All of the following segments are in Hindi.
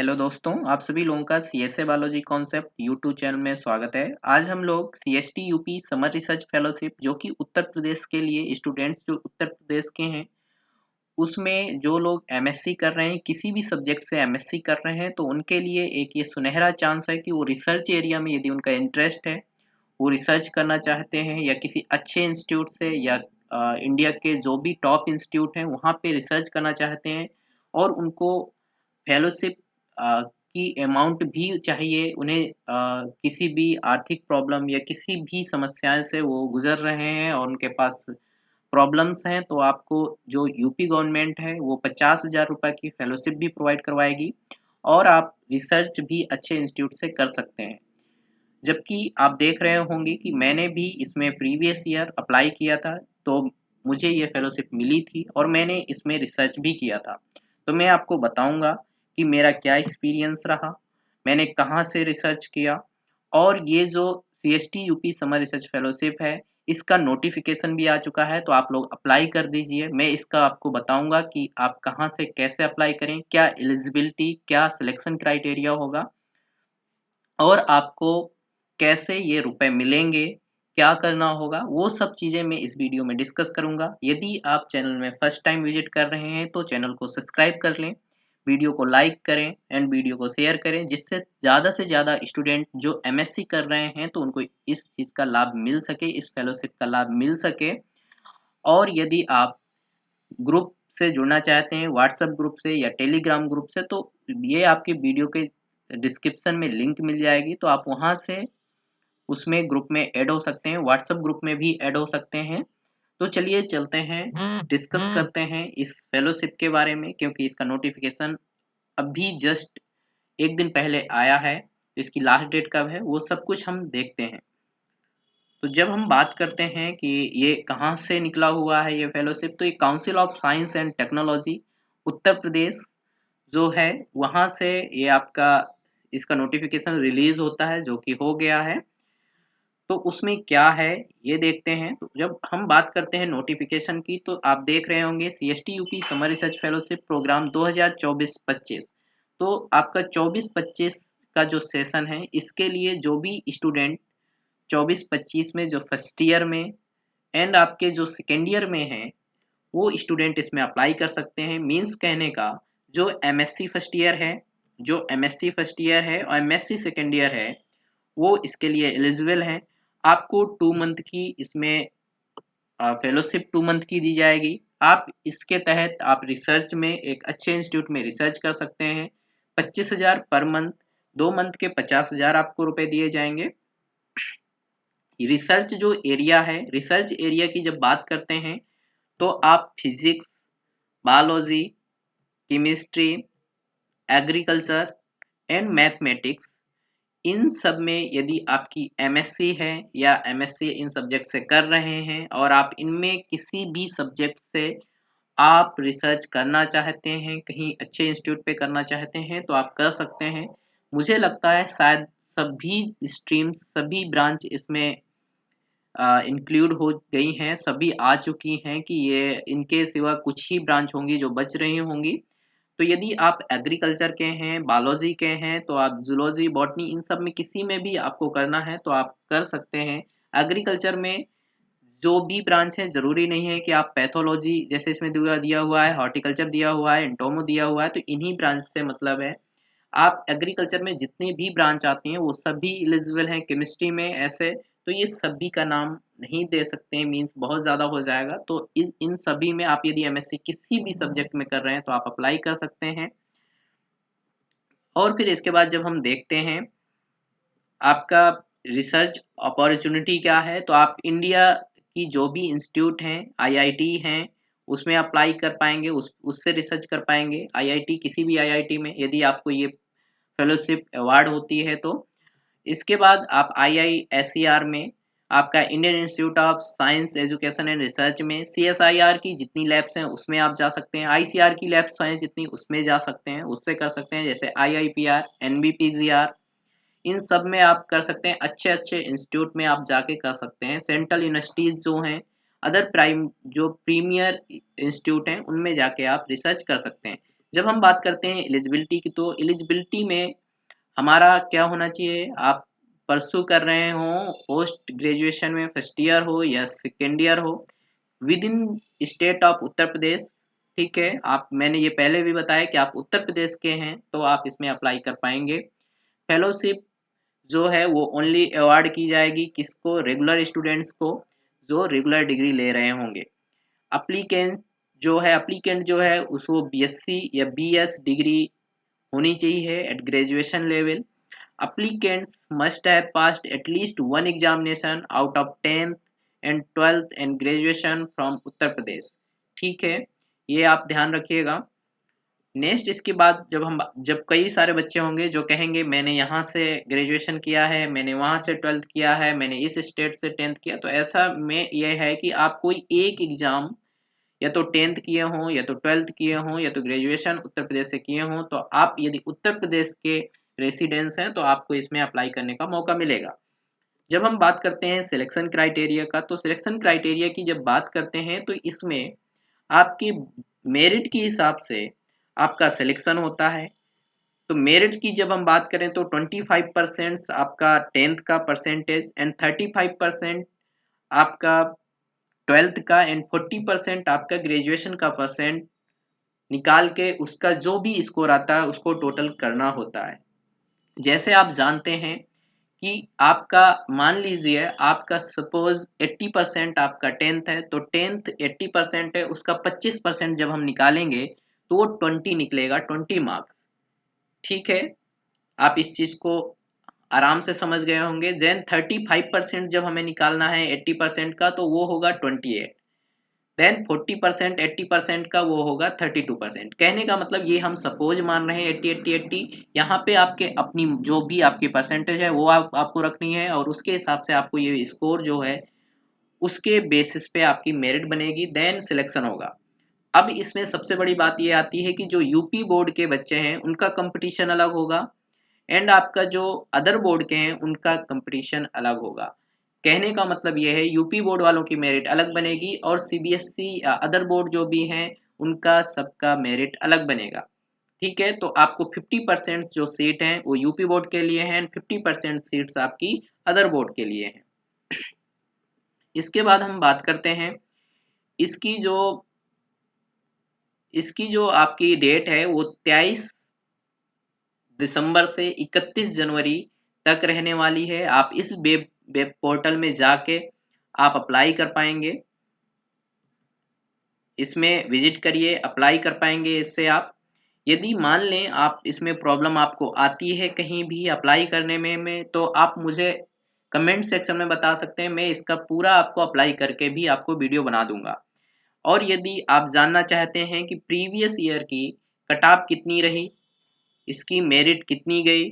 हेलो दोस्तों, आप सभी लोगों का CSA biology concept YouTube channel में स्वागत है। आज हम लोग CST UP summer research fellowship जो कि उत्तर प्रदेश के लिए स्टूडेंट्स जो उत्तर प्रदेश के हैं, उसमें जो लोग एमएससी कर रहे हैं, किसी भी सब्जेक्ट से एमएससी कर रहे हैं, तो उनके लिए एक ये सुनहरा चांस है कि वो रिसर्च एरिया में यदि उनका इंटरेस्ट है, वो रिसर्च करना चाहते हैं या किसी अच्छे इंस्टीट्यूट से या इंडिया के जो भी टॉप इंस्टीट्यूट हैं, वहाँ पे रिसर्च करना चाहते हैं और उनको फेलोशिप की अमाउंट भी चाहिए उन्हें किसी भी आर्थिक प्रॉब्लम या किसी भी समस्याएं से वो गुजर रहे हैं और उनके पास प्रॉब्लम्स हैं, तो आपको जो यूपी गवर्नमेंट है वो 50,000 रुपये की फेलोशिप भी प्रोवाइड करवाएगी और आप रिसर्च भी अच्छे इंस्टीट्यूट से कर सकते हैं। जबकि आप देख रहे होंगे कि मैंने भी इसमें प्रीवियस ईयर अप्लाई किया था, तो मुझे ये फेलोशिप मिली थी और मैंने इसमें रिसर्च भी किया था। तो मैं आपको बताऊंगा कि मेरा क्या एक्सपीरियंस रहा, मैंने कहाँ से रिसर्च किया और ये जो CST UP summer research fellowship है, इसका नोटिफिकेशन भी आ चुका है, तो आप लोग अप्लाई कर दीजिए। मैं इसका आपको बताऊंगा कि आप कहाँ से कैसे अप्लाई करें, क्या एलिजिबिलिटी, क्या सिलेक्शन क्राइटेरिया होगा और आपको कैसे ये रुपए मिलेंगे, क्या करना होगा, वो सब चीज़ें मैं इस वीडियो में डिस्कस करूँगा। यदि आप चैनल में फर्स्ट टाइम विज़िट कर रहे हैं, तो चैनल को सब्सक्राइब कर लें, वीडियो को लाइक करें एंड वीडियो को शेयर करें, जिससे ज़्यादा से ज़्यादा स्टूडेंट जो एमएससी कर रहे हैं, तो उनको इस चीज़ का लाभ मिल सके, इस फेलोशिप का लाभ मिल सके। और यदि आप ग्रुप से जुड़ना चाहते हैं, व्हाट्सएप ग्रुप से या टेलीग्राम ग्रुप से, तो ये आपके वीडियो के डिस्क्रिप्शन में लिंक मिल जाएगी, तो आप वहाँ से उसमें ग्रुप में ऐड हो सकते हैं, व्हाट्सएप ग्रुप में भी ऐड हो सकते हैं। तो चलिए चलते हैं, डिस्कस करते हैं इस फेलोशिप के बारे में, क्योंकि इसका नोटिफिकेशन अभी जस्ट 1 दिन पहले आया है। इसकी लास्ट डेट कब है, वो सब कुछ हम देखते हैं। तो जब हम बात करते हैं कि ये कहाँ से निकला हुआ है ये फेलोशिप, तो ये council of science and technology Uttar Pradesh जो है, वहाँ से ये आपका इसका नोटिफिकेशन रिलीज होता है, जो कि हो गया है। तो उसमें क्या है ये देखते हैं। तो जब हम बात करते हैं नोटिफिकेशन की, तो आप देख रहे होंगे CST UP summer research fellowship program 2024-25। तो आपका 24-25 का जो सेशन है, इसके लिए जो भी स्टूडेंट 24-25 में जो फर्स्ट ईयर में एंड आपके जो सेकेंड ईयर में हैं, वो स्टूडेंट इसमें अप्लाई कर सकते हैं। मीन्स कहने का, जो एमएससी फर्स्ट ईयर है, जो एमएससी फर्स्ट ईयर है और एमएससी सेकेंड ईयर है, वो इसके लिए एलिजिबल हैं। आपको 2 मंथ की इसमें फेलोशिप 2 मंथ की दी जाएगी। आप इसके तहत आप रिसर्च में एक अच्छे इंस्टीट्यूट में रिसर्च कर सकते हैं। 25,000 पर मंथ, 2 मंथ के 50,000 आपको रुपए दिए जाएंगे। रिसर्च जो एरिया है, रिसर्च एरिया की जब बात करते हैं, तो आप physics, biology, chemistry, agriculture and mathematics, इन सब में यदि आपकी एमएससी है या एमएससी इन सब्जेक्ट से कर रहे हैं और आप इनमें किसी भी सब्जेक्ट से आप रिसर्च करना चाहते हैं, कहीं अच्छे इंस्टीट्यूट पे करना चाहते हैं, तो आप कर सकते हैं। मुझे लगता है शायद सभी स्ट्रीम्स, सभी ब्रांच इसमें इंक्लूड हो गई हैं, सभी आ चुकी हैं कि ये इनके सिवा कुछ ही ब्रांच होंगी जो बच रही होंगी। तो यदि आप एग्रीकल्चर के हैं, बायोलॉजी के हैं, तो आप ज़ूलॉजी, बॉटनी, इन सब में किसी में भी आपको करना है तो आप कर सकते हैं। एग्रीकल्चर में जो भी ब्रांच है, ज़रूरी नहीं है कि आप पैथोलॉजी, जैसे इसमें दिया दिया हुआ है, हॉर्टिकल्चर दिया हुआ है, एंटोमो दिया हुआ है, तो इन्हीं ब्रांच से मतलब है। आप एग्रीकल्चर में जितनी भी ब्रांच आती हैं, वो सभी एलिजिबल हैं। केमिस्ट्री में ऐसे, तो ये सभी का नाम नहीं दे सकते हैं, मीन्स बहुत ज़्यादा हो जाएगा। तो इन इन सभी में आप यदि एमएससी किसी भी सब्जेक्ट में कर रहे हैं, तो आप अप्लाई कर सकते हैं। और फिर इसके बाद जब हम देखते हैं आपका रिसर्च अपॉर्चुनिटी क्या है, तो आप इंडिया की जो भी इंस्टीट्यूट हैं, आईआईटी हैं, उसमें अप्लाई कर पाएँगे, उससे रिसर्च कर पाएँगे। आईआईटी, किसी भी आईआईटी में यदि आपको ये फेलोशिप अवार्ड होती है तो। इसके बाद आप आईआईएसईआर में, आपका Indian institute of science education and research में, सीएसआईआर की जितनी लैब्स हैं उसमें आप जा सकते हैं। आईसीआर की लैब्स हैं जितनी, उसमें जा सकते हैं, उससे कर सकते हैं, जैसे आईआईपीआर, एनबीपीजीआर, इन सब में आप कर सकते हैं। अच्छे-अच्छे इंस्टीट्यूट में आप जाके कर सकते हैं। सेंट्रल यूनिवर्सिटीज़ जो हैं, अदर प्राइम जो प्रीमियर इंस्टीट्यूट हैं, उनमें जाके आप रिसर्च कर सकते हैं। जब हम बात करते हैं एलिजिबिलिटी की, तो एलिजिबिलिटी में हमारा क्या होना चाहिए, आप परस्यू कर रहे हो पोस्ट ग्रेजुएशन में फर्स्ट ईयर हो या सेकेंड ईयर हो, with in state of Uttar Pradesh. ठीक है, आप मैंने ये पहले भी बताया कि आप उत्तर प्रदेश के हैं तो आप इसमें अप्लाई कर पाएंगे। फेलोशिप जो है वो ओनली अवार्ड की जाएगी किसको, रेगुलर स्टूडेंट्स को जो रेगुलर डिग्री ले रहे होंगे। अप्लीकेंट जो है उसको बीएससी या बीएस डिग्री होनी चाहिए at graduation level. Applicants must have passed at least one examination out of 10th and 12th and graduation from Uttar Pradesh. ठीक है, ये आप ध्यान रखिएगा। नेक्स्ट इसके बाद जब कई सारे बच्चे होंगे जो कहेंगे मैंने यहाँ से ग्रेजुएशन किया है, मैंने वहाँ से 12th किया है, मैंने इस स्टेट से 10th किया, तो ऐसा में यह है कि आप कोई एक एग्जाम या तो 10th किए हों या तो 12th किए हों या तो ग्रेजुएशन उत्तर प्रदेश से किए हों, तो आप यदि उत्तर प्रदेश के रेसिडेंस हैं तो आपको इसमें अप्लाई करने का मौका मिलेगा। जब हम बात करते हैं सिलेक्शन क्राइटेरिया का, तो सिलेक्शन क्राइटेरिया की जब बात करते हैं तो इसमें आपकी मेरिट के हिसाब से आपका सिलेक्शन होता है। तो मेरिट की जब हम बात करें तो 25% आपका 10th का परसेंटेज एंड 35% आपका 12th का एंड 40% आपका ग्रेजुएशन का परसेंट निकाल के उसका जो भी स्कोर आता है उसको टोटल करना होता है। जैसे आप जानते हैं कि आपका मान लीजिए आपका सपोज 80% आपका 10th है, तो 10th 80% है, उसका 25% जब हम निकालेंगे तो वो 20 निकलेगा, 20 मार्क्स। ठीक है, आप इस चीज को आराम से समझ गए होंगे। देन 35% जब हमें निकालना है 80% का तो वो होगा 28। देन 40% 80% का वो होगा 32%। कहने का मतलब ये हम सपोज मान रहे हैं 80 यहाँ पे आपके अपनी जो भी आपकी परसेंटेज है वो आपको रखनी है और उसके हिसाब से आपको ये स्कोर जो है उसके बेसिस पे आपकी मेरिट बनेगी, देन सिलेक्शन होगा। अब इसमें सबसे बड़ी बात ये आती है कि जो यूपी बोर्ड के बच्चे हैं उनका कंपटीशन अलग होगा एंड आपका जो अदर बोर्ड के हैं उनका कंपटीशन अलग होगा। कहने का मतलब यह है यूपी बोर्ड वालों की मेरिट अलग बनेगी और सीबीएसई या अदर बोर्ड जो भी हैं उनका सबका मेरिट अलग बनेगा। ठीक है, तो आपको 50% जो सीट हैं वो यूपी बोर्ड के लिए हैं, 50% सीट्स आपकी अदर बोर्ड के लिए हैं। इसके बाद हम बात करते हैं इसकी जो इसकी जो आपकी डेट है वो 23 दिसंबर से 31 जनवरी तक रहने वाली है। आप इस वेब पोर्टल में जाके आप अप्लाई कर पाएंगे, इसमें विजिट करिए, अप्लाई कर पाएंगे इससे आप। यदि मान लें आप इसमें प्रॉब्लम आपको आती है कहीं भी अप्लाई करने में तो आप मुझे कमेंट सेक्शन में बता सकते हैं, मैं इसका पूरा आपको अप्लाई करके भी आपको वीडियो बना दूंगा। और यदि आप जानना चाहते हैं कि प्रीवियस ईयर की कट ऑफ कितनी रही, इसकी मेरिट कितनी गई,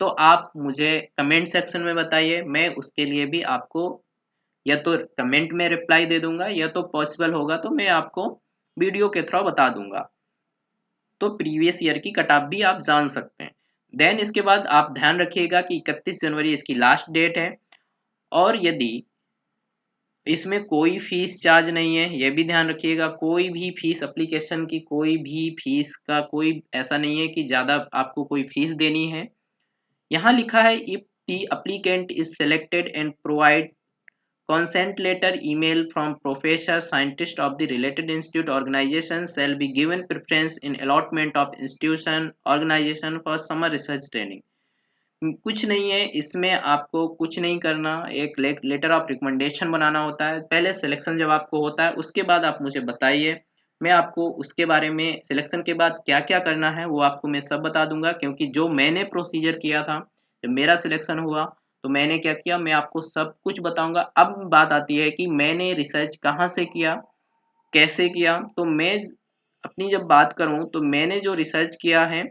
तो आप मुझे कमेंट सेक्शन में बताइए, मैं उसके लिए भी आपको या तो कमेंट में रिप्लाई दे दूंगा या तो पॉसिबल होगा तो मैं आपको वीडियो के थ्रू बता दूंगा। तो प्रीवियस ईयर की कट ऑफ भी आप जान सकते हैं। देन इसके बाद आप ध्यान रखिएगा कि 31 जनवरी इसकी लास्ट डेट है और यदि इसमें कोई फीस चार्ज नहीं है, यह भी ध्यान रखिएगा। कोई भी फीस एप्लीकेशन की कोई भी फीस का कोई ऐसा नहीं है कि ज़्यादा आपको कोई फीस देनी है। यहाँ लिखा है if the applicant is selected and provide consent letter email from professor scientist of the related institute organization shall be given preference in allotment of institution organization for summer research training। कुछ नहीं है इसमें, आपको कुछ नहीं करना, एक लेटर ऑफ रिकमेंडेशन बनाना होता है। पहले सिलेक्शन जब आपको होता है उसके बाद आप मुझे बताइए, मैं आपको उसके बारे में सिलेक्शन के बाद क्या क्या करना है वो आपको मैं सब बता दूंगा। क्योंकि जो मैंने प्रोसीजर किया था जब मेरा सिलेक्शन हुआ तो मैंने क्या किया मैं आपको सब कुछ बताऊंगा। अब बात आती है कि मैंने रिसर्च कहाँ से किया, कैसे किया। तो मैं अपनी जब बात करूं तो मैंने जो रिसर्च किया है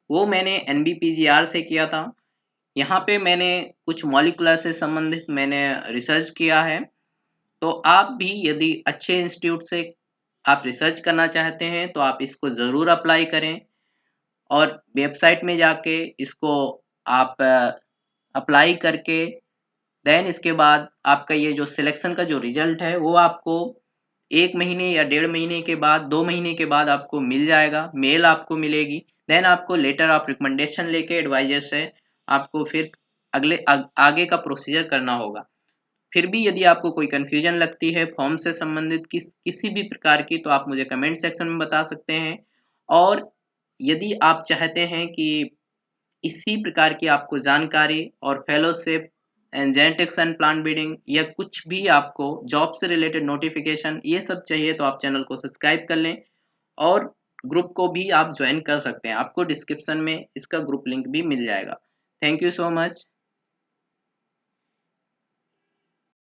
वो मैंने एनबीपीजीआर से किया था। यहाँ पे मैंने कुछ मॉलिक्यूलर से संबंधित मैंने रिसर्च किया है। तो आप भी यदि अच्छे इंस्टीट्यूट से आप रिसर्च करना चाहते हैं तो आप इसको ज़रूर अप्लाई करें और वेबसाइट में जाके इसको आप अप्लाई करके देन इसके बाद आपका ये जो सिलेक्शन का जो रिजल्ट है वो आपको 1 महीने या 1.5 महीने के बाद, 2 महीने के बाद आपको मिल जाएगा, मेल आपको मिलेगी। देन आपको लेटर ऑफ रिकमेंडेशन लेके एडवाइज़र से आपको फिर आगे का प्रोसीजर करना होगा। फिर भी यदि आपको कोई कन्फ्यूजन लगती है फॉर्म से संबंधित किसी भी प्रकार की, तो आप मुझे कमेंट सेक्शन में बता सकते हैं। और यदि आप चाहते हैं कि इसी प्रकार की आपको जानकारी और fellowship and genetics and plant breeding या कुछ भी आपको जॉब से रिलेटेड नोटिफिकेशन ये सब चाहिए, तो आप चैनल को सब्सक्राइब कर लें और ग्रुप को भी आप ज्वाइन कर सकते हैं। आपको डिस्क्रिप्शन में इसका ग्रुप लिंक भी मिल जाएगा। Thank you so much.